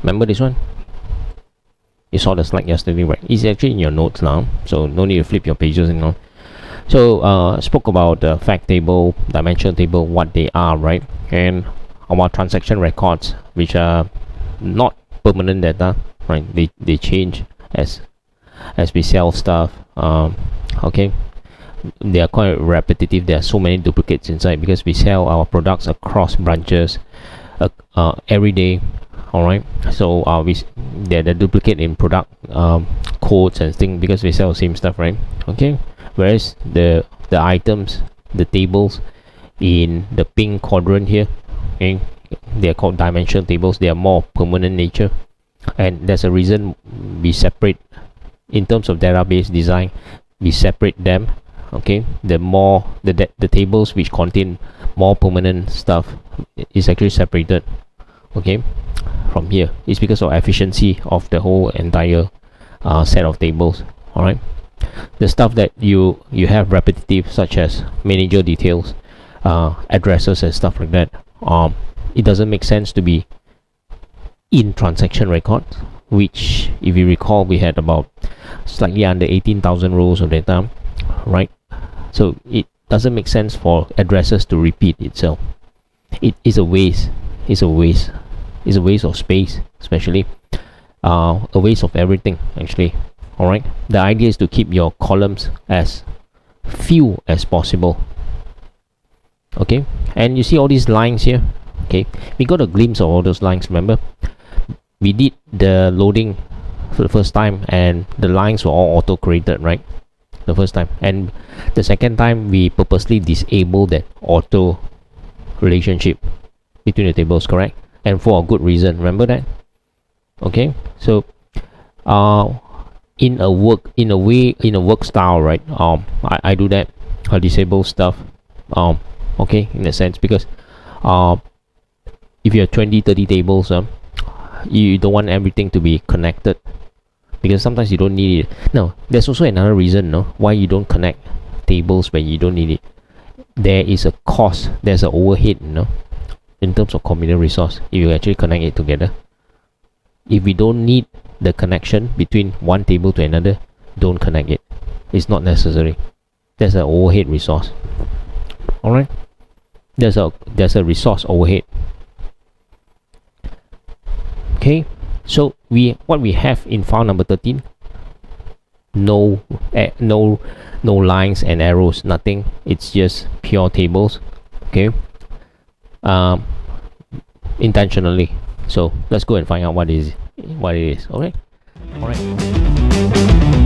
Remember this one? You saw the slide yesterday, right? It's actually in your notes now, so no need to flip your pages and all. So spoke about the fact table, dimension table, what they are, right? And our transaction records, which are not permanent data, right? They change as we sell stuff. Okay, they are quite repetitive. There are so many duplicates inside because we sell our products across branches every day. All right, so they're the duplicate in product codes and things because we sell the same stuff, right? Okay, whereas the items, the tables in the pink quadrant here, okay, they're called dimension tables. They are more permanent nature, and there's a reason we separate in terms of database design. We separate them. Okay, the tables which contain more permanent stuff is actually separated, okay, from here. It's because of efficiency of the whole entire set of tables. All right, the stuff that you have repetitive, such as manager details, addresses and stuff like that, it doesn't make sense to be in transaction records, which, if you recall, we had about slightly under 18,000 rows of data, right? So it doesn't make sense for addresses to repeat itself. It is a waste. It's a waste of space, especially a waste of everything, actually. All right, the idea is to keep your columns as few as possible. Okay, and you see all these lines here. Okay, we got a glimpse of all those lines. Remember, we did the loading for the first time and the lines were all auto created, right? The first time, and the second time we purposely disabled that auto relationship between the tables, correct? And for a good reason, remember that? Okay, so in a work style, right? I do that. I disable stuff, okay, in a sense, because if you have 20-30 tables, you don't want everything to be connected, because sometimes you don't need it. Now, there's also another reason, no, why you don't connect tables when you don't need it. There is a cost, there's an overhead, in terms of computer resource if you actually connect it together. If we don't need the connection between one table to another, don't connect it. It's not necessary. There's an overhead resource. All right, there's a resource overhead. Okay, so what we have in file number 13, no lines and arrows, nothing. It's just pure tables. Okay, intentionally. So let's go and find out what it is. Okay, all right.